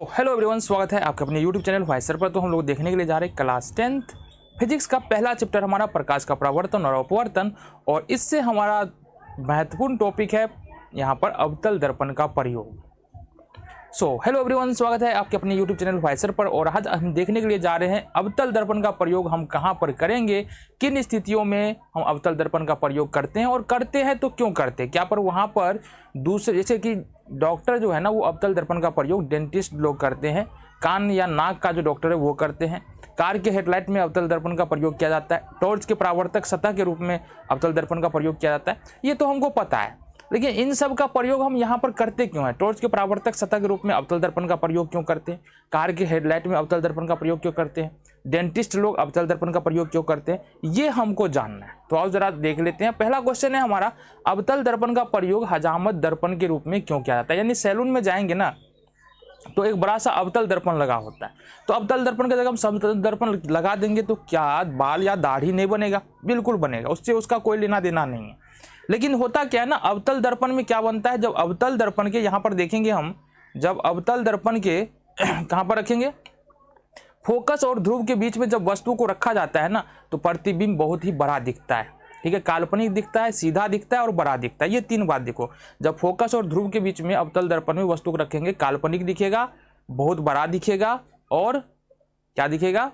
तो hello everyone, स्वागत है आपके अपने यूट्यूब चैनल वाइसर पर। तो हम लोग देखने के लिए जा रहे हैं क्लास 10th फिजिक्स का पहला चैप्टर हमारा प्रकाश का परावर्तन और अपवर्तन, और इससे हमारा महत्वपूर्ण टॉपिक है यहाँ पर अवतल दर्पण का प्रयोग। हेलो एवरीवन, स्वागत है आपके अपने यूट्यूब चैनल वाइसर पर। और आज हम देखने के लिए जा रहे हैं अवतल दर्पण का प्रयोग हम कहाँ पर करेंगे, किन स्थितियों में हम अवतल दर्पण का प्रयोग करते हैं, और करते हैं तो क्यों करते हैं, क्या पर वहाँ पर दूसरे जैसे कि डॉक्टर जो है ना वो अवतल दर्पण का प्रयोग डेंटिस्ट लोग करते हैं, कान या नाक का जो डॉक्टर है वो करते हैं, कार के हेडलाइट में अवतल दर्पण का प्रयोग किया जाता है, टॉर्च के परावर्तक सतह के रूप में अवतल दर्पण का प्रयोग किया जाता है, ये तो हमको पता है। लेकिन इन सब का प्रयोग हम यहाँ पर करते क्यों हैं? टॉर्च के परावर्तक सतह के रूप में अवतल दर्पण का प्रयोग क्यों करते हैं? कार के हेडलाइट में अवतल दर्पण का प्रयोग क्यों करते हैं? डेंटिस्ट लोग अवतल दर्पण का प्रयोग क्यों करते हैं? ये हमको जानना है। तो आओ जरा देख लेते हैं। पहला क्वेश्चन है हमारा, अवतल दर्पण का प्रयोग हजामत दर्पण के रूप में क्यों किया जाता है? यानी सैलून में जाएंगे ना तो एक बड़ा सा अवतल दर्पण लगा होता है, तो अवतल दर्पण की जगह हम समतल दर्पण लगा देंगे तो क्या बाल या दाढ़ी नहीं बनेगा? बिल्कुल बनेगा, उससे उसका कोई लेना देना नहीं है। लेकिन होता क्या है ना, अवतल दर्पण में क्या बनता है, जब अवतल दर्पण के यहाँ पर देखेंगे हम, जब अवतल दर्पण के कहाँ पर रखेंगे, फोकस और ध्रुव के बीच में जब वस्तु को रखा जाता है ना तो प्रतिबिंब बहुत ही बड़ा दिखता है। ठीक है, काल्पनिक दिखता है, सीधा दिखता है और बड़ा दिखता है। ये तीन बात देखो, जब फोकस और ध्रुव के बीच में अवतल दर्पण में वस्तु को रखेंगे, काल्पनिक दिखेगा, बहुत बड़ा दिखेगा, और क्या दिखेगा,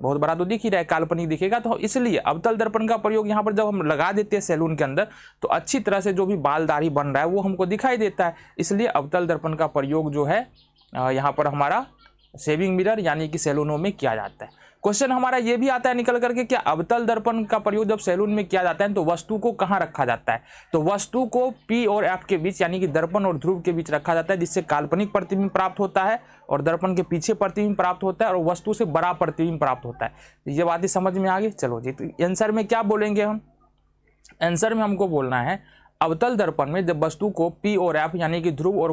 बहुत बड़ा तो दिख ही रहा है, काल्पनिक दिखेगा। तो इसलिए अवतल दर्पण का प्रयोग यहाँ पर जब हम लगा देते हैं सैलून के अंदर तो अच्छी तरह से जो भी बाल दाढ़ी बन रहा है वो हमको दिखाई देता है। इसलिए अवतल दर्पण का प्रयोग जो है यहाँ पर हमारा शेविंग मिरर यानी कि सैलूनों में किया जाता है। क्वेश्चन हमारा ये भी आता है निकल करके, क्या अवतल दर्पण का प्रयोग जब सैलून में किया जाता है तो वस्तु को कहाँ रखा जाता है? तो वस्तु को पी और एफ के बीच यानी कि दर्पण और ध्रुव के बीच रखा जाता है, जिससे काल्पनिक प्रतिबिंब प्राप्त होता है और दर्पण के पीछे प्रतिबिंब प्राप्त होता है और वस्तु से बड़ा प्रतिबिंब प्राप्त होता है। ये बात ही समझ में आ गई। चलो जी, तो आंसर में क्या बोलेंगे हम? आंसर में हमको बोलना है अवतल दर्पण में जब वस्तु को पी और एफ यानी कि ध्रुव और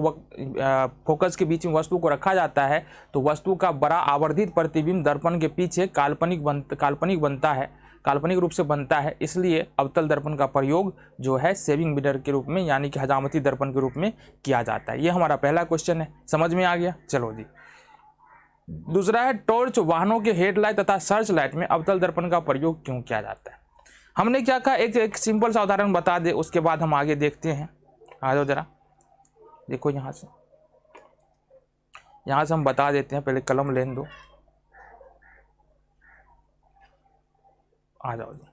फोकस के बीच में वस्तु को रखा जाता है तो वस्तु का बड़ा आवर्धित प्रतिबिंब दर्पण के पीछे काल्पनिक बनता है, काल्पनिक रूप से बनता है। इसलिए अवतल दर्पण का प्रयोग जो है शेविंग मिरर के रूप में यानी कि हजामती दर्पण के रूप में किया जाता है। ये हमारा पहला क्वेश्चन है, समझ में आ गया। चलो जी, दूसरा है टॉर्च, वाहनों के हेडलाइट तथा सर्च लाइट में अवतल दर्पण का प्रयोग क्यों किया जाता है? हमने क्या कहा, एक सिंपल सा उदाहरण बता दे, उसके बाद हम आगे देखते हैं। आ जाओ जरा, देखो यहाँ से हम बता देते हैं। पहले कलम लेने दो, आ जाओ जी।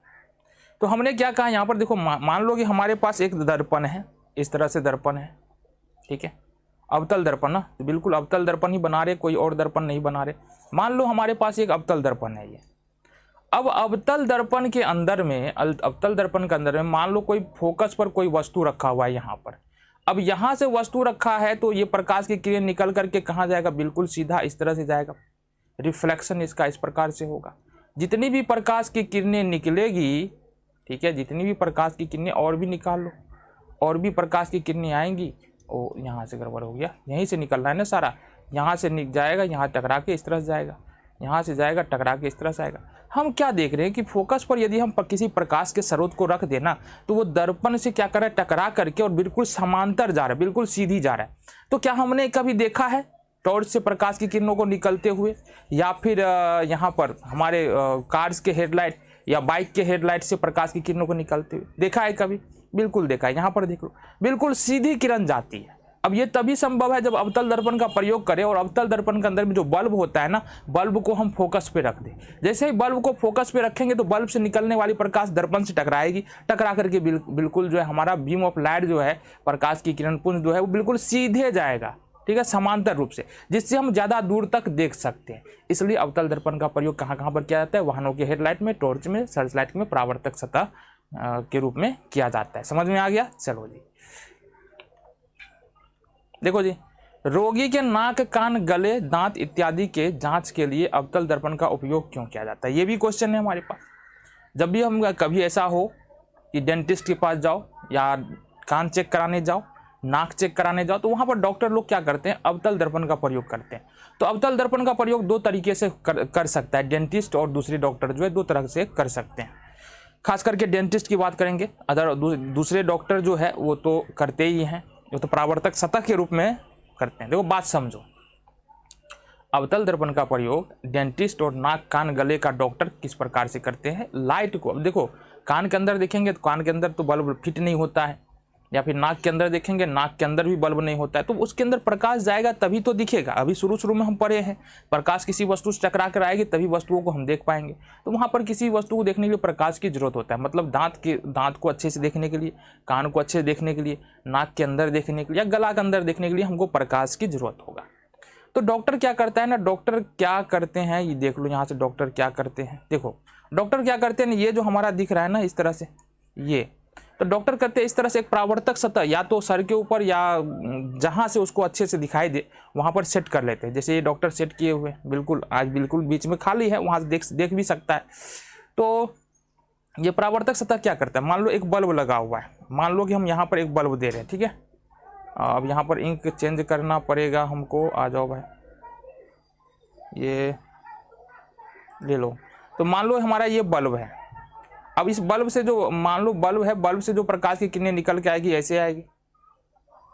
तो हमने क्या कहा यहाँ पर देखो, मान लो कि हमारे पास एक दर्पण है, इस तरह से दर्पण है, ठीक है, अवतल दर्पण ना, तो बिल्कुल अवतल दर्पण ही बना रहे, कोई और दर्पण नहीं बना रहे। मान लो हमारे पास एक अवतल दर्पण है ये। अब अवतल दर्पण के अंदर में मान लो कोई फोकस पर कोई वस्तु रखा हुआ है यहाँ पर। अब यहाँ से वस्तु रखा है तो ये प्रकाश की किरण निकल करके कहाँ जाएगा? बिल्कुल सीधा इस तरह से जाएगा, रिफ्लेक्शन इसका इस प्रकार से होगा। जितनी भी प्रकाश की किरणें निकलेगी, ठीक है, जितनी भी प्रकाश की किरणें, और भी निकाल लो, और भी प्रकाश की किरणें आएंगी। ओ यहाँ से गड़बड़ हो गया, यहीं से निकल रहा है ना सारा, यहाँ से जाएगा, यहाँ टकरा के इस तरह से जाएगा, यहाँ से जाएगा टकरा के इस तरह से आएगा। हम क्या देख रहे हैं कि फोकस पर यदि हम किसी प्रकाश के स्रोत को रख देना तो वो दर्पण से क्या कर रहा है, टकरा करके और बिल्कुल समांतर जा रहा है, बिल्कुल सीधी जा रहा है। तो क्या हमने कभी देखा है टॉर्च से प्रकाश की किरणों को निकलते हुए, या फिर यहाँ पर हमारे कार्स के हेडलाइट या बाइक के हेडलाइट से प्रकाश की किरणों को निकलते हुए देखा है कभी? बिल्कुल देखा है। यहाँ पर देख लो, बिल्कुल सीधी किरण जाती है। अब ये तभी संभव है जब अवतल दर्पण का प्रयोग करें और अवतल दर्पण के अंदर में जो बल्ब होता है ना, बल्ब को हम फोकस पे रख दें। जैसे ही बल्ब को फोकस पे रखेंगे तो बल्ब से निकलने वाली प्रकाश दर्पण से टकराएगी, टकरा करके बिल्कुल जो है हमारा बीम ऑफ लाइट जो है, प्रकाश की किरण पुंज जो है वो बिल्कुल सीधे जाएगा, ठीक है, समांतर रूप से, जिससे हम ज़्यादा दूर तक देख सकते हैं। इसलिए अवतल दर्पण का प्रयोग कहाँ कहाँ पर किया जाता है? वाहनों के हेडलाइट में, टॉर्च में, सर्च लाइट में, परावर्तक सतह के रूप में किया जाता है। समझ में आ गया। चलो जी, देखो जी, रोगी के नाक, कान, गले, दांत इत्यादि के जांच के लिए अवतल दर्पण का उपयोग क्यों किया जाता है? ये भी क्वेश्चन है हमारे पास। जब भी हम कभी ऐसा हो कि डेंटिस्ट के पास जाओ या कान चेक कराने जाओ, नाक चेक कराने जाओ, तो वहाँ पर डॉक्टर लोग क्या करते हैं? अवतल दर्पण का प्रयोग करते हैं। तो अवतल दर्पण का प्रयोग दो तरीके से कर सकता है डेंटिस्ट, और दूसरे डॉक्टर जो है दो तरह से कर सकते हैं। खास करके डेंटिस्ट की बात करेंगे, अदर दूसरे डॉक्टर जो है वो तो करते ही हैं, वो तो परावर्तक सतह के रूप में करते हैं। देखो बात समझो, अवतल दर्पण का प्रयोग डेंटिस्ट और नाक कान गले का डॉक्टर किस प्रकार से करते हैं? लाइट को, अब देखो कान के अंदर देखेंगे तो कान के अंदर तो बल्ब फिट नहीं होता है, या फिर नाक के अंदर देखेंगे नाक के अंदर भी बल्ब नहीं होता है, तो उसके अंदर प्रकाश जाएगा तभी तो दिखेगा। अभी शुरू शुरू में हम पढ़े हैं प्रकाश किसी वस्तु से टकरा कर आएगी तभी वस्तुओं को हम देख पाएंगे। तो वहाँ पर किसी वस्तु को देखने के लिए प्रकाश की जरूरत होता है, मतलब दांत को अच्छे से देखने के लिए, कान को अच्छे से देखने के लिए, नाक के अंदर देखने के लिए या गला के अंदर देखने के लिए हमको प्रकाश की जरूरत होगा। तो डॉक्टर क्या करता है ना, डॉक्टर क्या करते हैं ये देख लो यहाँ से। डॉक्टर क्या करते हैं, देखो डॉक्टर क्या करते हैं, ये जो हमारा दिख रहा है ना इस तरह से, ये तो डॉक्टर करते हैं इस तरह से एक परावर्तक सतह या तो सर के ऊपर या जहाँ से उसको अच्छे से दिखाई दे वहाँ पर सेट कर लेते हैं। जैसे ये डॉक्टर सेट किए हुए बिल्कुल, आज बिल्कुल बीच में खाली है, वहाँ से देख भी सकता है। तो ये परावर्तक सतह क्या करता है, मान लो एक बल्ब लगा हुआ है, मान लो कि हम यहाँ पर एक बल्ब दे रहे हैं, ठीक है। अब यहाँ पर इंक चेंज करना पड़ेगा हमको, आ जाओ भाई, ये ले लो। तो मान लो हमारा ये बल्ब है, अब इस बल्ब से जो, मान लो बल्ब है, बल्ब से जो प्रकाश की किरणें निकल के आएगी ऐसे आएगी,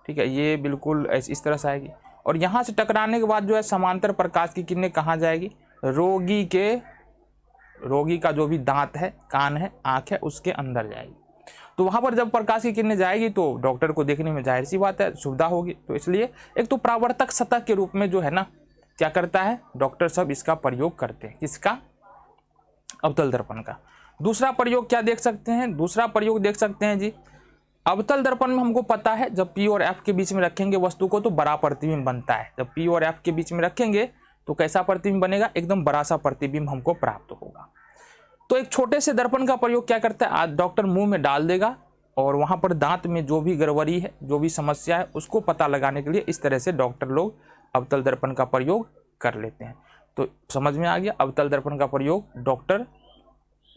ठीक है, ये बिल्कुल इस तरह से आएगी। और यहाँ से टकराने के बाद जो है समांतर प्रकाश की किरणें कहाँ जाएगी, रोगी का जो भी दांत है, कान है, आँख है, उसके अंदर जाएगी। तो वहाँ पर जब प्रकाश की किरणें जाएगी तो डॉक्टर को देखने में जाहिर सी बात है सुविधा होगी। तो इसलिए एक तो परावर्तक सतह के रूप में जो है ना क्या करता है डॉक्टर सब इसका प्रयोग करते हैं, किसका, अवतल दर्पण का। दूसरा प्रयोग क्या देख सकते हैं, दूसरा प्रयोग देख सकते हैं जी, अवतल दर्पण में हमको पता है जब P और F के बीच में रखेंगे वस्तु को तो बड़ा प्रतिबिंब बनता है। जब P और F के बीच में रखेंगे तो कैसा प्रतिबिंब बनेगा, एकदम बड़ा सा प्रतिबिंब हमको प्राप्त होगा। तो एक छोटे से दर्पण का प्रयोग क्या करता है, आज डॉक्टर मुंह में डाल देगा और वहाँ पर दांत में जो भी गड़बड़ी है, जो भी समस्या है, उसको पता लगाने के लिए इस तरह से डॉक्टर लोग अवतल दर्पण का प्रयोग कर लेते हैं। तो समझ में आ गया, अवतल दर्पण का प्रयोग डॉक्टर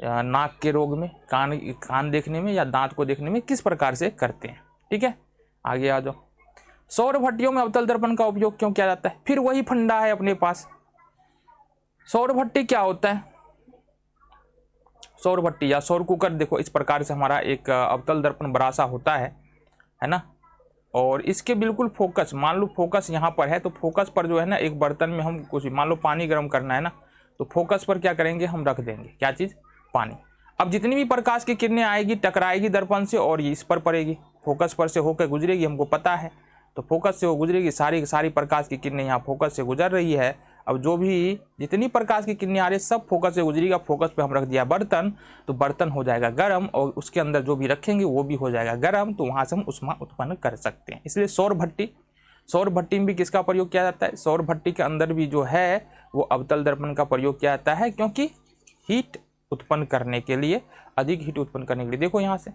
नाक के रोग में, कान देखने में या दांत को देखने में किस प्रकार से करते हैं। ठीक है, आगे आ जाओ। सौर भट्टियों में अवतल दर्पण का उपयोग क्यों किया जाता है, फिर वही फंडा है अपने पास। सौर भट्टी क्या होता है, सौर भट्टी या सौर कुकर, देखो इस प्रकार से हमारा एक अवतल दर्पण बड़ा सा होता है ना, और इसके बिल्कुल फोकस, मान लो फोकस यहाँ पर है तो फोकस पर जो है ना एक बर्तन में हम कुछ, मान लो पानी गर्म करना है ना, तो फोकस पर क्या करेंगे, हम रख देंगे क्या चीज़, पानी। अब जितनी भी प्रकाश की किरणें आएगी टकराएगी दर्पण से और ये इस पर पड़ेगी, फोकस पर से होकर गुजरेगी, हमको पता है। तो फोकस से वो गुजरेगी, सारी प्रकाश की किरणें यहाँ फोकस से गुजर रही है। अब जो भी जितनी प्रकाश की किरणें आ रही है सब फोकस से गुजरेगा, फोकस पे हम रख दिया बर्तन, तो बर्तन हो जाएगा गर्म और उसके अंदर जो भी रखेंगे वो भी हो जाएगा गर्म, तो वहाँ से हम ऊष्मा उत्पन्न कर सकते हैं। इसलिए सौर भट्टी में भी किसका प्रयोग किया जाता है, सौर भट्टी के अंदर भी जो है वो अवतल दर्पण का प्रयोग किया जाता है, क्योंकि हीट उत्पन्न करने के लिए, अधिक हीट उत्पन्न करने के लिए। देखो यहाँ से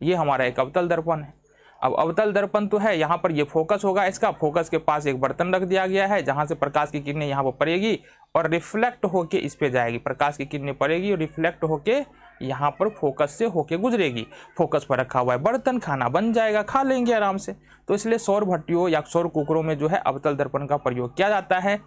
ये हमारा एक अवतल दर्पण है। अब अवतल दर्पण तो है, यहाँ पर ये फोकस होगा, इसका फोकस के पास एक बर्तन रख दिया गया है जहाँ से प्रकाश की किरणें यहाँ पर पड़ेगी और रिफ्लेक्ट होके इस पे जाएगी। प्रकाश की किरणें पड़ेगी और रिफ्लेक्ट होके यहाँ पर फोकस से होके गुजरेगी। फोकस पर रखा हुआ है बर्तन, खाना बन जाएगा, खा लेंगे आराम से। तो इसलिए सौर भट्टियों या सौर कुकरों में जो है अवतल दर्पण का प्रयोग किया जाता है,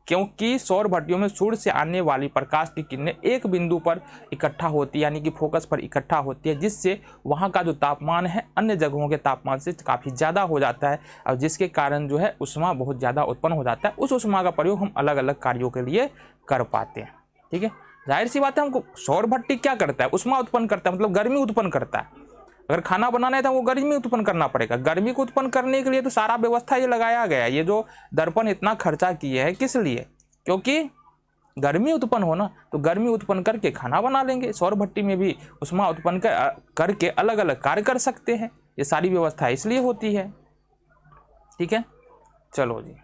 क्योंकि सौर भट्टियों में सूर्य से आने वाली प्रकाश की किरणें एक बिंदु पर इकट्ठा होती है, यानी कि फोकस पर इकट्ठा होती है, जिससे वहाँ का जो तापमान है अन्य जगहों के तापमान से काफ़ी ज़्यादा हो जाता है और जिसके कारण जो है ऊष्मा बहुत ज़्यादा उत्पन्न हो जाता है। उस ऊष्मा का प्रयोग हम अलग अलग कार्यों के लिए कर पाते हैं। ठीक है, जाहिर सी बात है, हमको सौर भट्टी क्या करता है, ऊष्मा उत्पन्न करता है, मतलब गर्मी उत्पन्न करता है। अगर खाना बनाना है तो वो गर्मी उत्पन्न करना पड़ेगा। गर्मी को उत्पन्न करने के लिए तो सारा व्यवस्था ये लगाया गया है। ये जो दर्पण इतना खर्चा किए हैं किस लिए, क्योंकि गर्मी उत्पन्न हो ना, तो गर्मी उत्पन्न करके खाना बना लेंगे। सौर भट्टी में भी उष्मा उत्पन्न करके अलग अलग कार्य कर सकते हैं। ये सारी व्यवस्था इसलिए होती है। ठीक है, चलो जी।